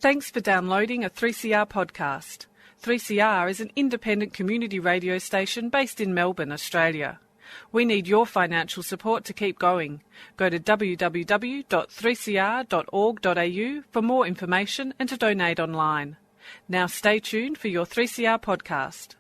Thanks for downloading a 3CR podcast. 3CR is an independent community radio station based in Melbourne, Australia. We need your financial support to keep going. Go to www.3cr.org.au for more information and to donate online. Now stay tuned for your 3CR podcast.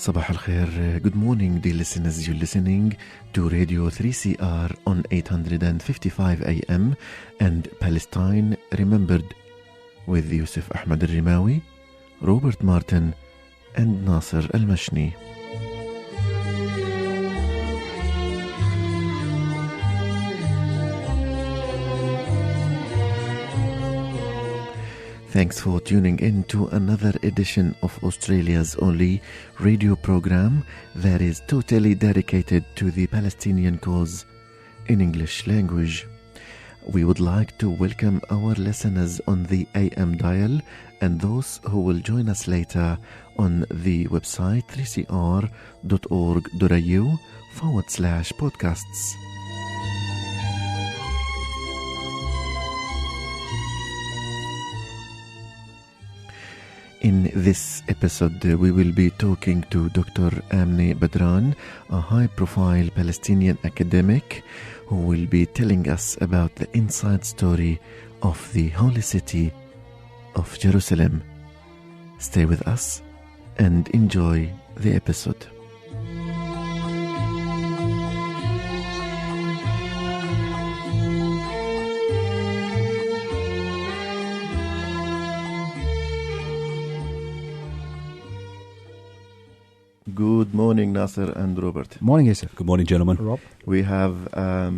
Sabah al-Khair, good morning dear listeners. You're listening to Radio 3CR on 855 AM and Palestine Remembered with Yusuf Ahmad al-Rimawi, Robert Martin and Nasser al-Mashni. Thanks for tuning in to another edition of Australia's only radio program that is totally dedicated to the Palestinian cause in English language. We would like to welcome our listeners on the AM dial and those who will join us later on the website 3cr.org.au/podcasts. In this episode, we will be talking to Dr. Amneh Badran, a high-profile Palestinian academic who will be telling us about the inside story of the holy city of Jerusalem. Stay with us and enjoy the episode. Good morning, Nasser and Robert. Morning, Yusuf. Good morning, gentlemen. Rob. We have a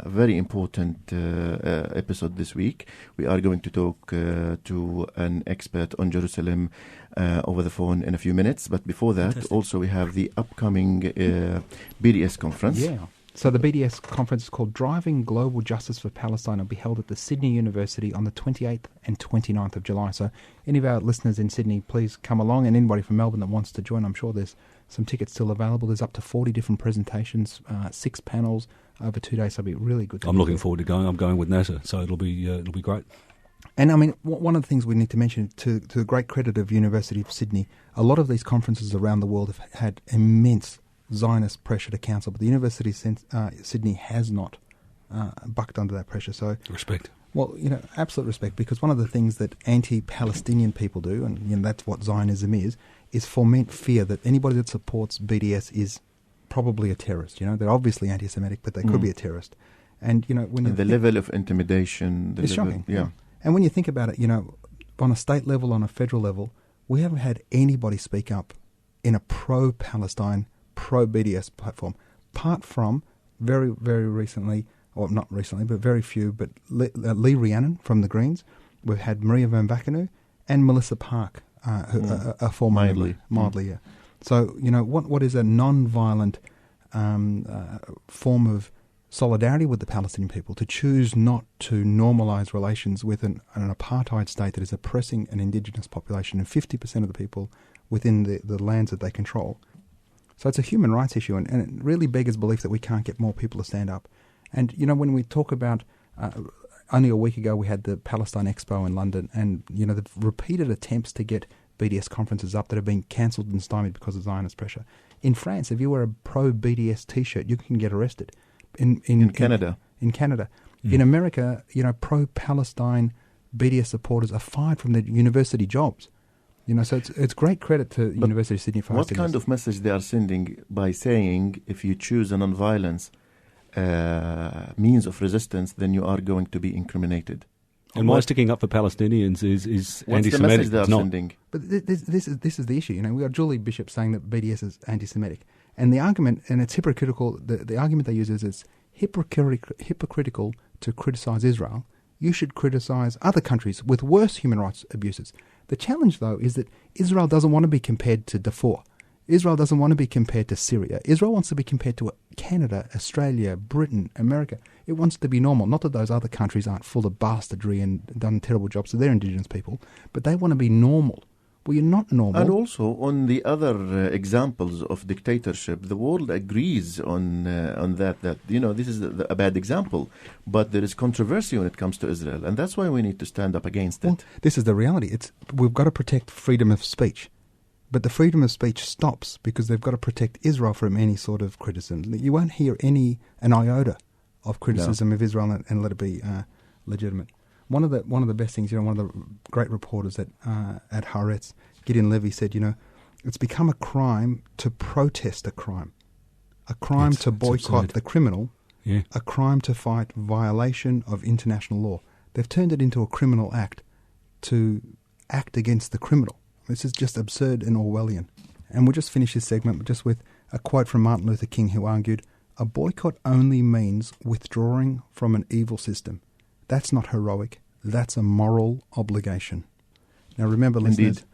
very important episode this week. We are going to talk to an expert on Jerusalem over the phone in a few minutes. But before that, Fantastic. Also we have the upcoming BDS conference. Yeah. So the BDS conference is called Driving Global Justice for Palestine. It'll be held at the Sydney University on the 28th and 29th of July. So any of our listeners in Sydney, please come along. And anybody from Melbourne that wants to join, I'm sure there's some tickets still available. There's up to 40 different presentations, 6 panels over 2 days. So it'll be really good. I'm looking forward to going. I'm going with Nasser, so it'll be great. And I mean, one of the things we need to mention, to the great credit of University of Sydney, a lot of these conferences around the world have had immense Zionist pressure to cancel, but the University of Sydney has not bucked under that pressure. So Respect. Well, absolute respect, because one of the things that anti-Palestinian people do, and that's what Zionism is foment fear that anybody that supports BDS is probably a terrorist. They're obviously anti-Semitic, but they could be a terrorist. And when And the level of intimidation, it's shocking. Yeah. And when you think about it, on a state level, on a federal level, we haven't had anybody speak up in a pro-Palestine, pro-BDS platform, apart from very, very recently, or not recently, but very few, but Lee Rhiannon from the Greens. We've had Maria Van Vakenu and Melissa Park, a former mildly, yeah. So, what is a non-violent form of solidarity with the Palestinian people to choose not to normalise relations with an apartheid state that is oppressing an indigenous population and 50% of the people within the lands that they control. So it's a human rights issue, and it really beggars belief that we can't get more people to stand up. And, when we talk about, only a week ago we had the Palestine Expo in London, and, the repeated attempts to get BDS conferences up that have been cancelled and stymied because of Zionist pressure. In France, if you wear a pro-BDS T-shirt, you can get arrested. In Canada. In Canada. In America, pro-Palestine BDS supporters are fired from their university jobs. So it's great credit to University of Sydney for what kind of message they are sending by saying if you choose a non-violence means of resistance, then you are going to be incriminated? And why sticking up for Palestinians is What's anti-Semitic? the message they are sending? But this is the issue. We got Julie Bishop saying that BDS is anti-Semitic, and the argument, and it's hypocritical. The argument they use is it's hypocritical to criticise Israel. You should criticise other countries with worse human rights abuses. The challenge, though, is that Israel doesn't want to be compared to Darfur. Israel doesn't want to be compared to Syria. Israel wants to be compared to Canada, Australia, Britain, America. It wants to be normal. Not that those other countries aren't full of bastardry and done terrible jobs to their indigenous people, but they want to be normal. Well, you're not normal. And also, on the other examples of dictatorship, the world agrees on that, this is a bad example, but there is controversy when it comes to Israel, and that's why we need to stand up against it. Well, this is the reality. We've got to protect freedom of speech. But the freedom of speech stops because they've got to protect Israel from any sort of criticism. You won't hear an iota of criticism of Israel and let it be legitimate. One of the best things, one of the great reporters at Haaretz, Gideon Levy, said, it's become a crime to protest a crime to boycott the criminal, a crime to fight violation of international law. They've turned it into a criminal act to act against the criminal. This is just absurd and Orwellian. And we'll just finish this segment just with a quote from Martin Luther King, who argued, "A boycott only means withdrawing from an evil system. That's not heroic. That's a moral obligation." Now remember, listeners,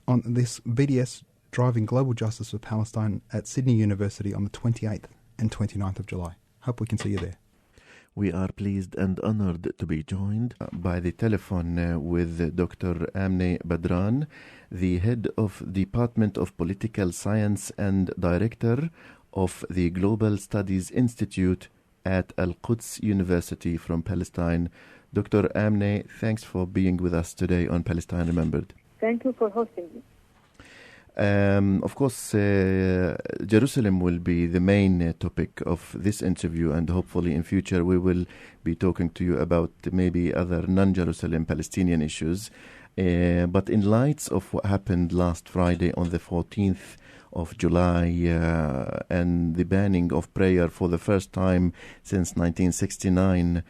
on this BDS driving global justice for Palestine at Sydney University on the 28th and 29th of July. Hope we can see you there. We are pleased and honored to be joined by the telephone with Dr. Amneh Badran, the head of Department of Political Science and director of the Global Studies Institute at Quds University from Palestine. Dr. Amneh, thanks for being with us today on Palestine Remembered. Thank you for hosting me. Of course, Jerusalem will be the main topic of this interview, and hopefully in future we will be talking to you about maybe other non-Jerusalem Palestinian issues. But in light of what happened last Friday on the 14th of July and the banning of prayer for the first time since 1969,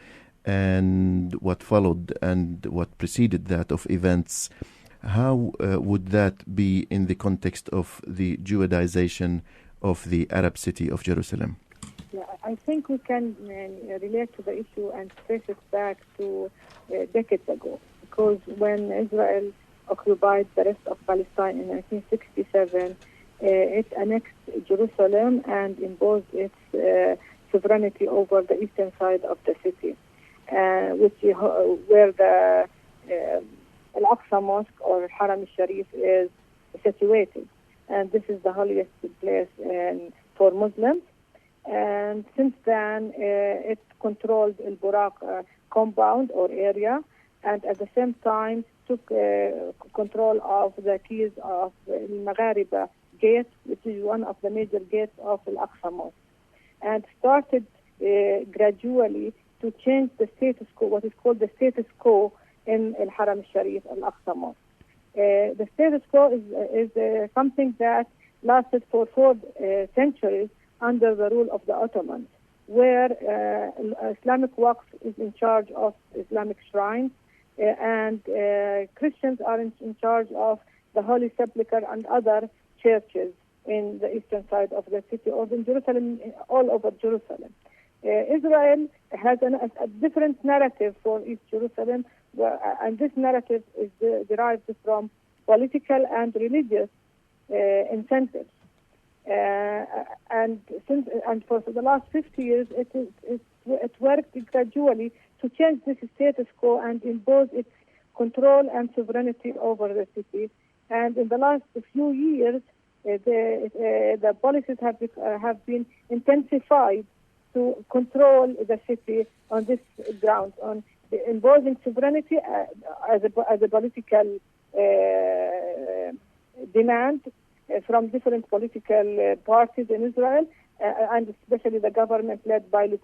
and what followed and what preceded that of events, how would that be in the context of the Jewdaization of the Arab city of Jerusalem? Yeah, I think we can relate to the issue and trace it back to decades ago, because when Israel occupied the rest of Palestine in 1967, it annexed Jerusalem and imposed its sovereignty over the eastern side of the city, where the Aqsa Mosque or Haram al-Sharif is situated. And this is the holiest place for Muslims. And since then, it controlled Al Buraq compound or area, and at the same time took control of the keys of Al Maghariba gate, which is one of the major gates of Al Aqsa Mosque, and started gradually to change the status quo, what is called the status quo in Al Haram al-Sharif, Al Aqsa Mosque. The status quo is something that lasted for 4 centuries under the rule of the Ottomans, where Islamic Waqf is in charge of Islamic shrines, and Christians are in charge of the Holy Sepulchre and other churches in the eastern side of the city, or in Jerusalem, all over Jerusalem. Israel has a different narrative for East Jerusalem, and this narrative is derived from political and religious incentives. And for the last 50 years, it worked gradually to change this status quo and impose its control and sovereignty over the city. And in the last few years, the policies have been intensified to control the city on this grounds, on imposing sovereignty as a political demand from different political parties in Israel, and especially the government led by the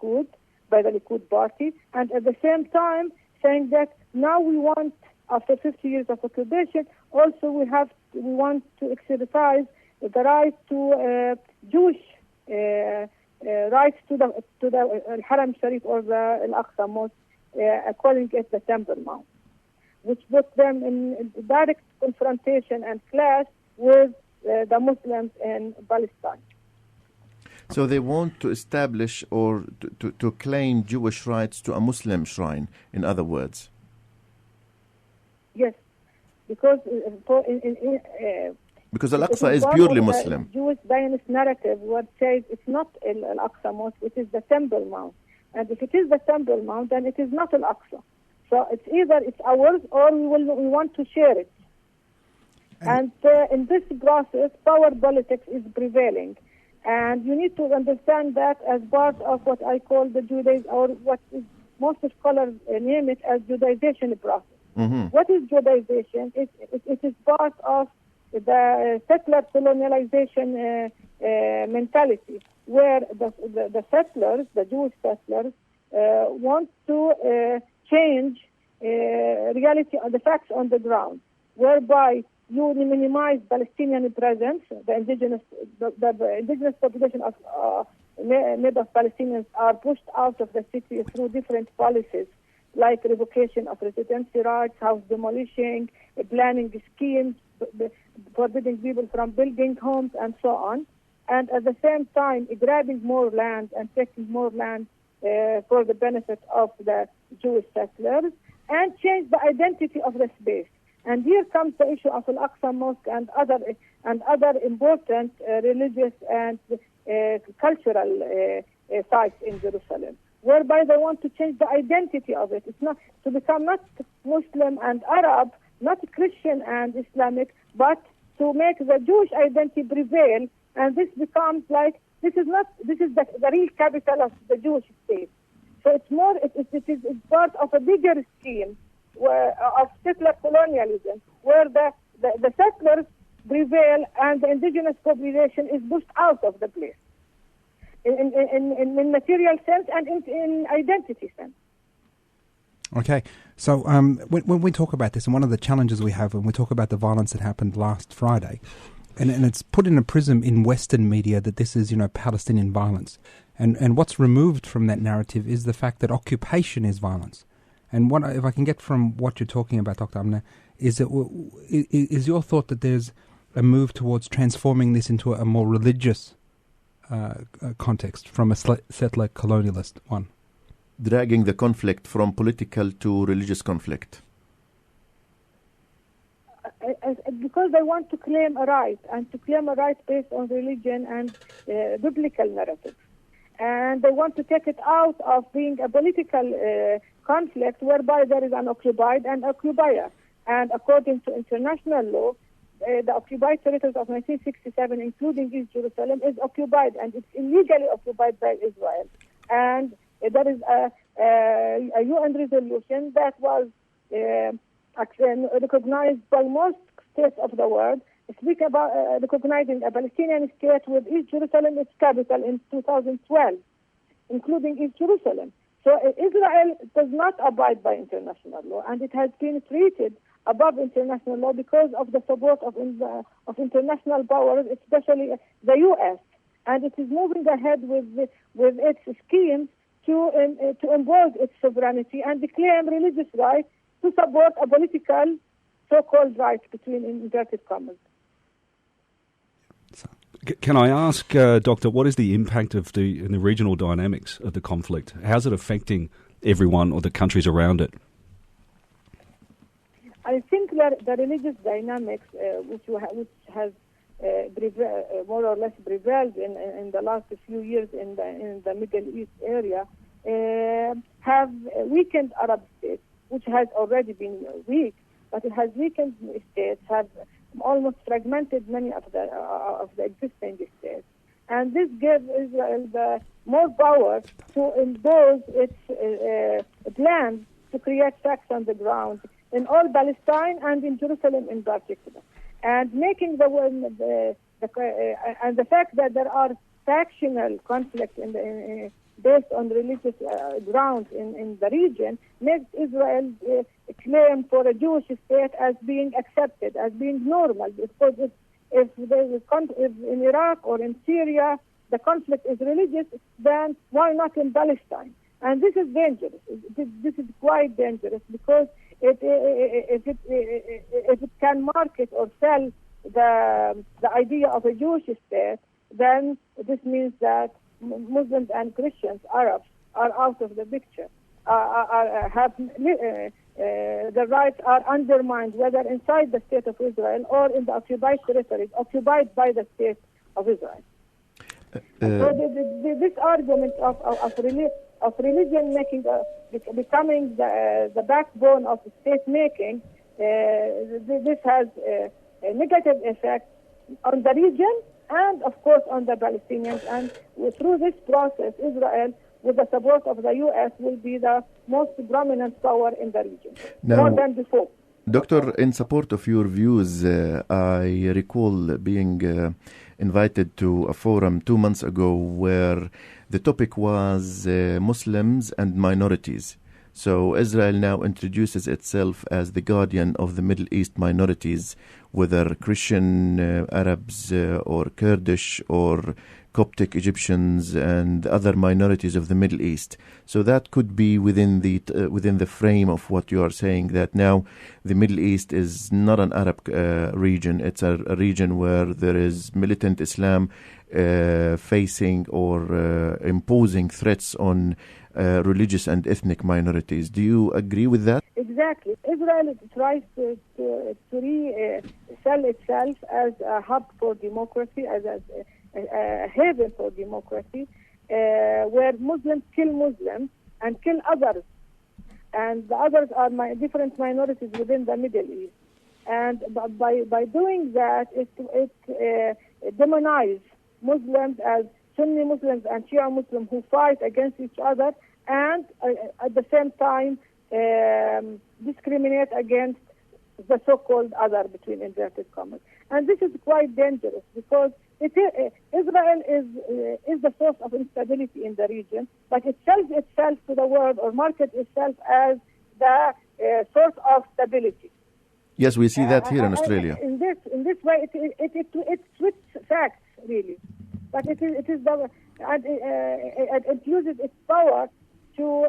Likud party, and at the same time saying that now we want, after 50 years of occupation, also we want to exercise the right to Jewish rights to the Haram Sharif or the Al Aqsa Mosque, calling it the Temple Mount, which put them in direct confrontation and clash with the Muslims in Palestine. So they want to establish or to claim Jewish rights to a Muslim shrine, in other words. Yes, because Because Al-Aqsa is purely Muslim. Jewish Zionist narrative what says it's not Al-Aqsa Mosque, it is the Temple Mount. And if it is the Temple Mount, then it is not Al-Aqsa. So it's either it's ours or we want to share it. And in this process, power politics is prevailing. And you need to understand that as part of what I call the Judaism, or what is, most scholars name it as Jewdaization process. Mm-hmm. What is Jewdaization? It is part of the settler colonialization mentality, where the settlers, the Jewish settlers, want to change reality, the facts on the ground, whereby you minimize Palestinian presence. The indigenous population of made of Palestinians are pushed out of the city through different policies, like revocation of residency rights, house demolishing, planning schemes, forbidding people from building homes, and so on. And at the same time, grabbing more land and taking more land for the benefit of the Jewish settlers, and change the identity of the space. And here comes the issue of Al-Aqsa Mosque and other important religious and cultural sites in Jerusalem, whereby they want to change the identity of it. It's not to become not Muslim and Arab, not Christian and Islamic, but to make the Jewish identity prevail. And this becomes like this is the real capital of the Jewish state. So it's more it's part of a bigger scheme of settler colonialism, where the settlers prevail and the indigenous population is pushed out of the place in material sense and in identity sense. Okay, so when we talk about this, and one of the challenges we have when we talk about the violence that happened last Friday, and it's put in a prism in Western media that this is, Palestinian violence. And what's removed from that narrative is the fact that occupation is violence. And what, if I can get from what you're talking about, Dr. Amneh, is your thought that there's a move towards transforming this into a more religious context from a settler colonialist one? Dragging the conflict from political to religious conflict. Because they want to claim a right, and to claim a right based on religion and biblical narrative. And they want to take it out of being a political conflict whereby there is an occupied and occupier. And according to international law, the occupied territories of 1967, including East Jerusalem, is occupied, and it's illegally occupied by Israel. And there is a UN resolution that was recognized by most states of the world, speak about recognizing a Palestinian state with East Jerusalem its capital in 2012, including East Jerusalem. So Israel does not abide by international law, and it has been treated above international law because of the support of international powers, especially the U.S. And it is moving ahead with its schemes to impose its sovereignty and claim religious rights to support a political so-called right between inverted commas. Can I ask, Doctor, what is the impact of the regional dynamics of the conflict? How's it affecting everyone or the countries around it? I think that the religious dynamics, which has more or less prevailed in the last few years in the Middle East area, have weakened Arab states, which has already been weak, but it has weakened states, have almost fragmented many of the existing states. And this gives Israel the more power to impose its plans to create facts on the ground in all Palestine and in Jerusalem in particular. And making and the fact that there are factional conflicts based on religious grounds in the region makes Israel claim for a Jewish state as being accepted, as being normal. Because if in Iraq or in Syria the conflict is religious, then why not in Palestine? And this is dangerous. This is quite dangerous because if it can market or sell the idea of a Jewish state, then this means that Muslims and Christians, Arabs, are out of the picture, have the rights are undermined, whether inside the state of Israel or in the occupied territories occupied by the state of Israel. So this argument of religion making becoming the backbone of state making, this has a negative effect on the region and, of course, on the Palestinians. And through this process, Israel, with the support of the U.S., will be the most prominent power in the region, more than before. Doctor, in support of your views, I recall being invited to a forum 2 months ago where the topic was Muslims and minorities. So Israel now introduces itself as the guardian of the Middle East minorities, whether Christian Arabs or Kurdish or Coptic Egyptians and other minorities of the Middle East. So that could be within the frame of what you are saying, that now the Middle East is not an Arab region. It's a region where there is militant Islam facing or imposing threats on religious and ethnic minorities. Do you agree with that? Exactly. Israel tries to sell itself as a hub for democracy, as a haven for democracy, where Muslims kill Muslims and kill others. And the others are different minorities within the Middle East. And by doing that, it demonizes Muslims as Sunni Muslims and Shia Muslims who fight against each other, and at the same time discriminate against the so-called other, between inverted commas. And this is quite dangerous because Israel is the source of instability in the region, but it sells itself to the world or markets itself as the source of stability. Yes, we see that here in Australia. In this way, it switches facts really, but it uses its power to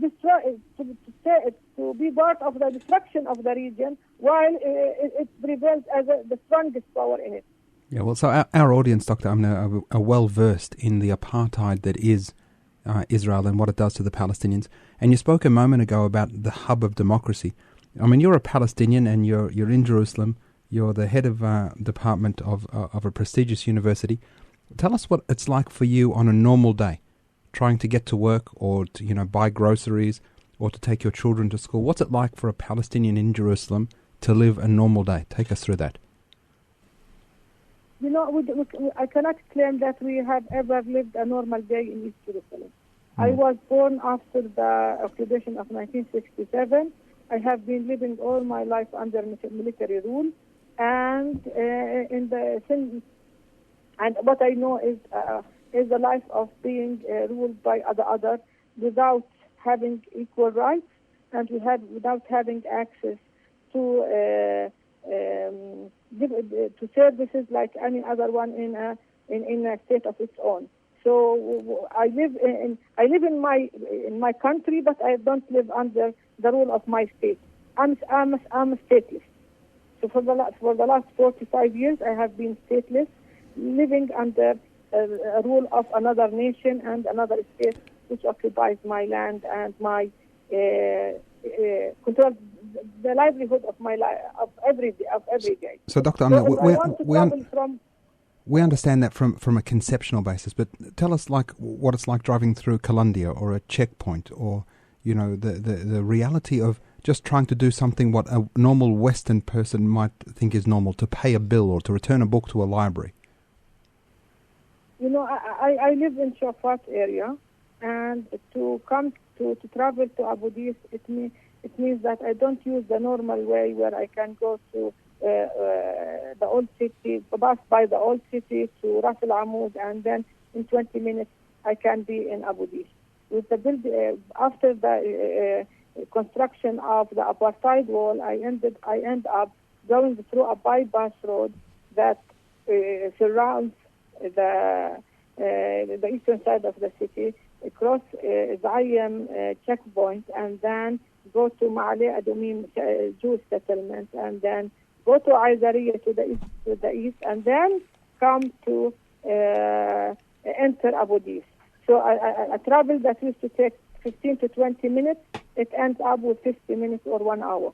destroy, to be part of the destruction of the region, while it prevails as the strongest power in it. Yeah, well, so our audience, Dr. Amneh, are well versed in the apartheid that is Israel and what it does to the Palestinians. And you spoke a moment ago about the hub of democracy. I mean, you're a Palestinian and you're in Jerusalem. You're the head of department of a prestigious university. Tell us what it's like for you on a normal day, trying to get to work or to buy groceries or to take your children to school. What's it like for a Palestinian in Jerusalem to live a normal day? Take us through that. I cannot claim that we have ever lived a normal day in East Jerusalem. I was born after the occupation of 1967. I have been living all my life under military rule, and what I know is the life of being ruled by others without having equal rights and without having access to services like any other one in a state of its own. So I live in my country, but I don't live under the rule of my state. I'm stateless. So for the last 45 years, I have been stateless, living under a rule of another nation and another state, which occupies my land and my control the livelihood of my life of every day. So, Dr. Amneh, we understand that from a conceptual basis, but tell us what it's like driving through Kalandia or a checkpoint, or the reality of just trying to do something what a normal Western person might think is normal, to pay a bill or to return a book to a library. I live in Shafat area, and to travel to Abu Dis, it means that I don't use the normal way where I can go to the old city, pass by the old city to Ras Al Amud, and then in 20 minutes I can be in Abu Dis. With the after the construction of the apartheid wall, I end up going through a bypass road that surrounds the eastern side of the city, across Zayem checkpoint, and then go to Ma'ale Adumim Jewish settlement, and then go to Aizariya to the east, and then come to enter Abu Dis. So a travel that used to take 15 to 20 minutes, it ends up with 50 minutes or 1 hour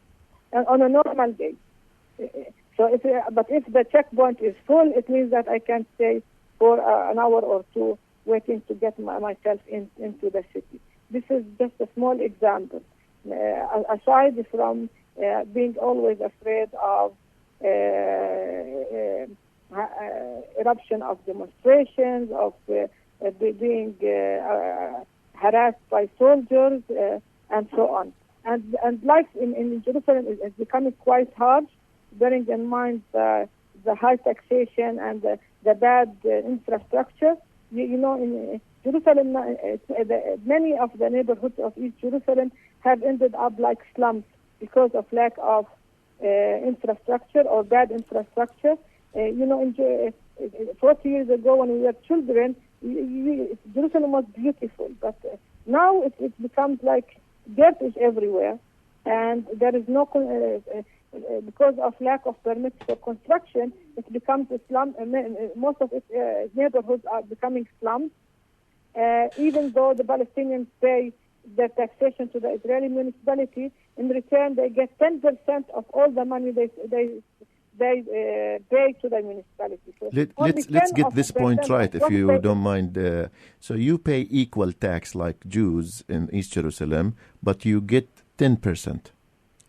on a normal day. So, if the checkpoint is full, it means that I can stay for an hour or two waiting to get myself into the city. This is just a small example. Aside from being always afraid of eruption of demonstrations, of being harassed by soldiers, and so on. And life in Jerusalem is becoming quite hard, bearing in mind the high taxation and the bad infrastructure. In Jerusalem, many of the neighborhoods of East Jerusalem have ended up like slums because of lack of infrastructure or bad infrastructure. 40 years ago when we were children, Jerusalem was beautiful, but now it becomes like dirt is everywhere, and there is no because of lack of permits for construction, it becomes a slum. Most of its neighborhoods are becoming slums. Even though the Palestinians pay their taxation to the Israeli municipality, in return they get 10% of all the money they pay to the municipality. So let's get this point right, if you don't mind. So you pay equal tax like Jews in East Jerusalem, but you get 10%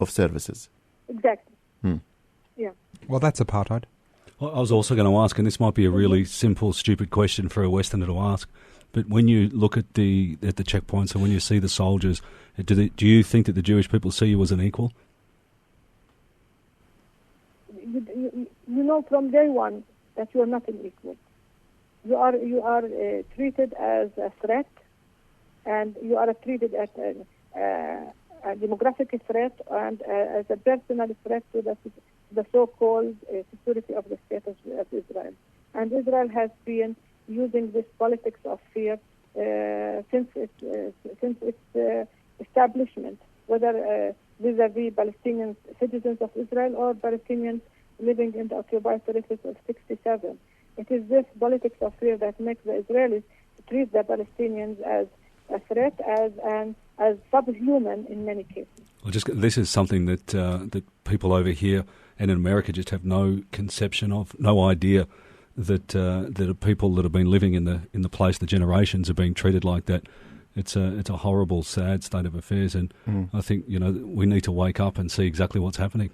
of services. Exactly. Yeah. Well, that's apartheid. Well, I was also going to ask, and this might be a really simple, stupid question for a Westerner to ask, but when you look at the checkpoints and when you see the soldiers, do you think that the Jewish people see you as an equal? You know from day one that you are not an equal. You are treated as a threat, and you are treated as a demographic threat and as a personal threat to the so-called security of the state of Israel. And Israel has been using this politics of fear since its establishment, whether vis-a-vis Palestinian citizens of Israel or Palestinians living in the occupied territories of 67. It is this politics of fear that makes the Israelis treat the Palestinians as a threat, as subhuman in many cases. Well, this is something that people over here and in America just have no conception of, no idea that people that have been living in the place, the generations, are being treated like that. It's a horrible, sad state of affairs, and I think we need to wake up and see exactly what's happening.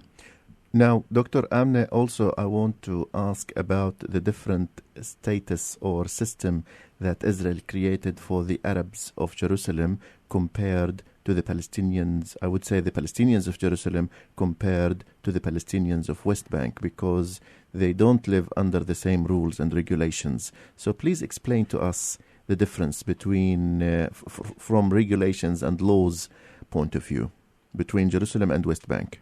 Now, Dr. Amneh, also I want to ask about the different status or system that Israel created for the Arabs of Jerusalem compared to the Palestinians. I would say the Palestinians of Jerusalem compared to the Palestinians of West Bank, because they don't live under the same rules and regulations. So please explain to us the difference between, from regulations and laws point of view, between Jerusalem and West Bank.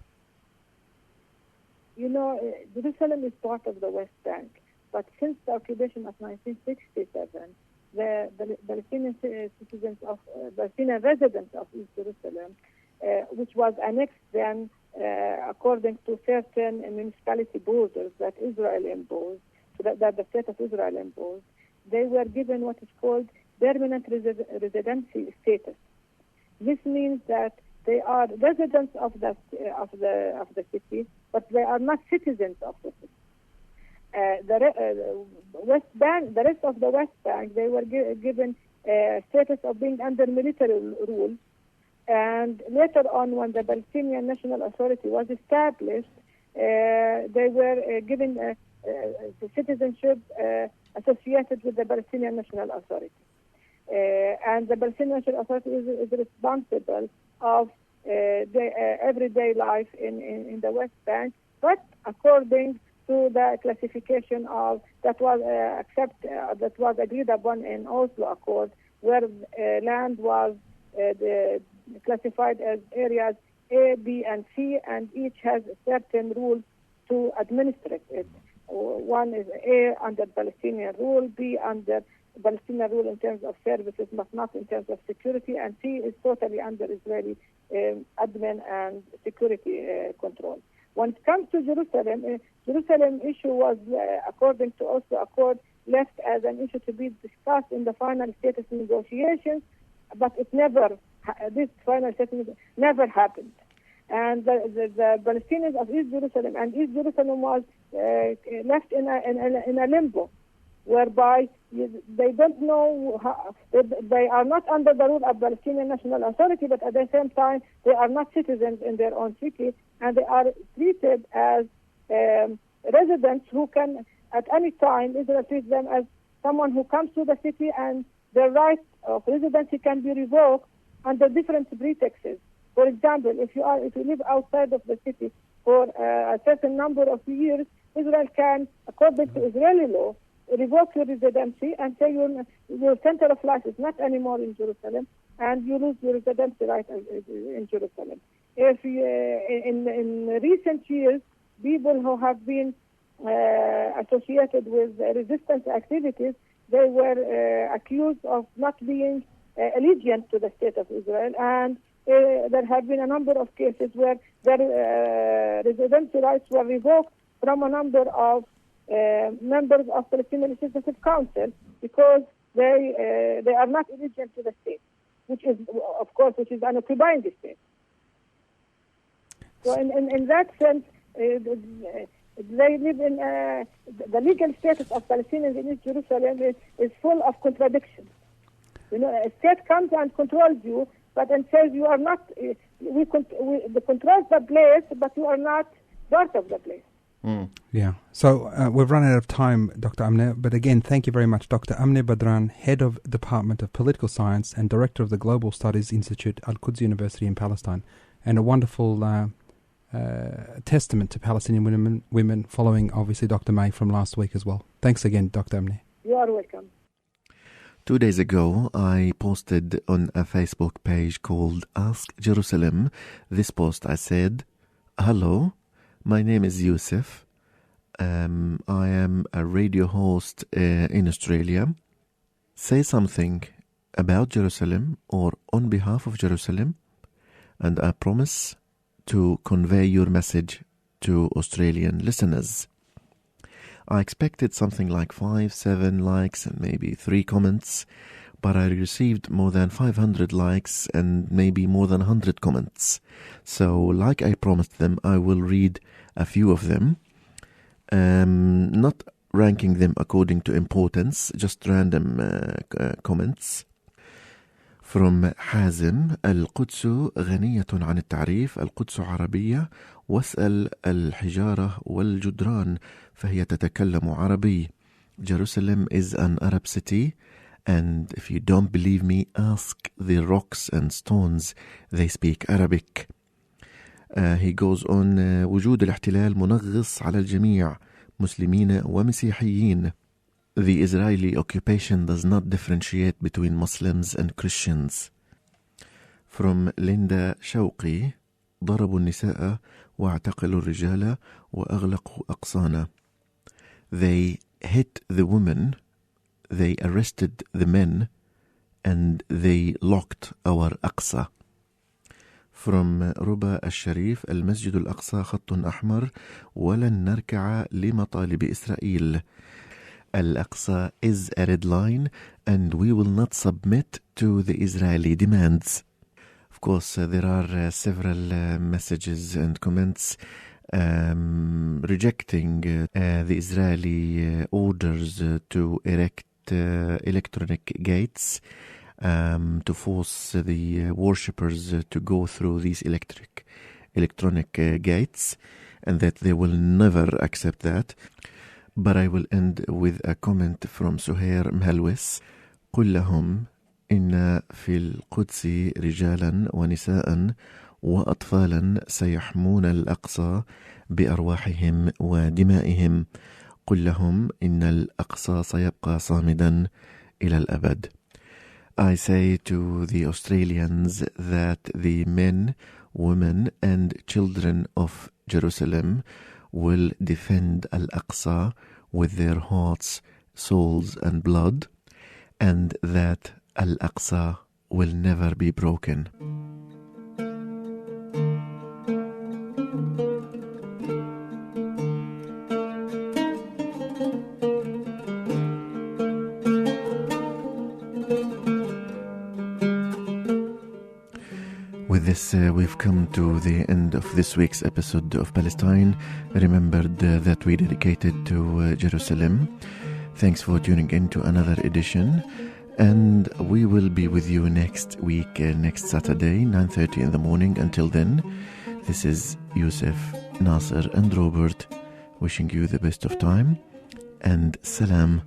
Jerusalem is part of the West Bank, but since the occupation of 1967, the Palestinian citizens of Palestinian residents of East Jerusalem, which was annexed then according to certain municipality borders that Israel imposed, that the state of Israel imposed, they were given what is called permanent residency status. This means that they are residents of the city, but they are not citizens of the city. The rest of the West Bank, they were given status of being under military rule, and later on, when the Palestinian National Authority was established, they were given the citizenship associated with the Palestinian National Authority. And the Palestinian National Authority is responsible of the everyday life in the West Bank, but according to the classification of that was agreed upon in Oslo Accord, where land was classified as areas A, B, and C, and each has certain rules to administer it. One is A under Palestinian rule, B under Palestinian rule in terms of services, but not in terms of security, and C is totally under Israeli admin and security control. When it comes to Jerusalem, Jerusalem issue was, according to Oslo Accord, left as an issue to be discussed in the final status negotiations, but it never this final settlement never happened. And the Palestinians of East Jerusalem, and East Jerusalem was left in a limbo, whereby they don't know how, they are not under the rule of Palestinian National Authority, but at the same time they are not citizens in their own city, and they are treated as residents who can at any time Israel treats them as someone who comes to the city, and their right of residency can be revoked under different pretexts. For example, if you live outside of the city for a certain number of years, Israel can, according to Israeli law, revoke your residency and say your center of life is not anymore in Jerusalem, and you lose your residency right in Jerusalem. If in recent years, people who have been associated with resistance activities, they were accused of not being allegiant to the state of Israel, and there have been a number of cases where their residency rights were revoked from a number of members of Palestinian Legislative Council because they are not allegiant to the state, which is an occupying state. So in that sense, they live in the legal status of Palestinians in East Jerusalem is full of contradictions. A state comes and controls you, but and says you are not. We control the place, but you are not part of the place. Yeah. So we've run out of time, Dr. Amneh. But again, thank you very much, Dr. Amneh Badran, Head of Department of Political Science and Director of the Global Studies Institute at Quds University in Palestine, and a wonderful testament to Palestinian women following, obviously, Dr. May from last week as well. Thanks again, Dr. Amneh. You are welcome. 2 days ago, I posted on a Facebook page called Ask Jerusalem. This post I said, "Hello, my name is Yusuf. I am a radio host in Australia. Say something about Jerusalem or on behalf of Jerusalem, and I promise to convey your message to Australian listeners." I expected something like 5-7 likes and maybe 3 comments, but I received more than 500 likes and maybe more than 100 comments. So, like I promised them, I will read a few of them, not ranking them according to importance, just random comments. From حازم: القدس غنية عن التعريف، القدس عربية، واسأل الحجارة والجدران فهي تتكلم عربي. Jerusalem is an Arab city, and if you don't believe me, ask the rocks and stones, they speak Arabic. He goes on: وجود الاحتلال منغص على الجميع، مسلمين ومسيحيين. The Israeli occupation does not differentiate between Muslims and Christians. From Linda Shawqi: ضربوا النساء واعتقلوا الرجال وأغلقوا أقصانا. They hit the women, they arrested the men, and they locked our Aqsa. From ربا الشريف: المسجد الأقصى خط أحمر ولن نركع لمطالب إسرائيل. Al-Aqsa is a red line, and we will not submit to the Israeli demands. Of course, there are several messages and comments rejecting the Israeli orders to erect electronic gates to force the worshippers to go through these electronic gates, and that they will never accept that. But I will end with a comment from Suhair Mhalwis: قل لهم إن في القدس رجالا ونساء وأطفالا سيحمون الأقصى بأرواحهم ودمائهم. قل لهم إن الأقصى سيبقى صامدا إلى الأبد. I say to the Australians that the men, women and children of Jerusalem will defend Al-Aqsa with their hearts, souls and blood, and that Al-Aqsa will never be broken. with this, we've come to the end of this week's episode of Palestine Remembered that we dedicated to Jerusalem. Thanks for tuning in to another edition. And we will be with you next week, next Saturday, 9:30 in the morning. Until then, this is Yusuf, Nasser and Robert wishing you the best of time. And salam.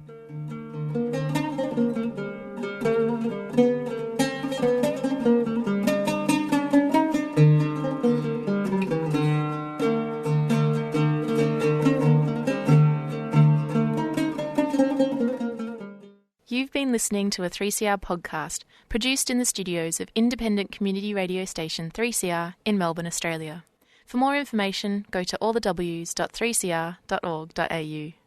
You've been listening to a 3CR podcast produced in the studios of independent community radio station 3CR in Melbourne, Australia. For more information, go to allthews.3cr.org.au.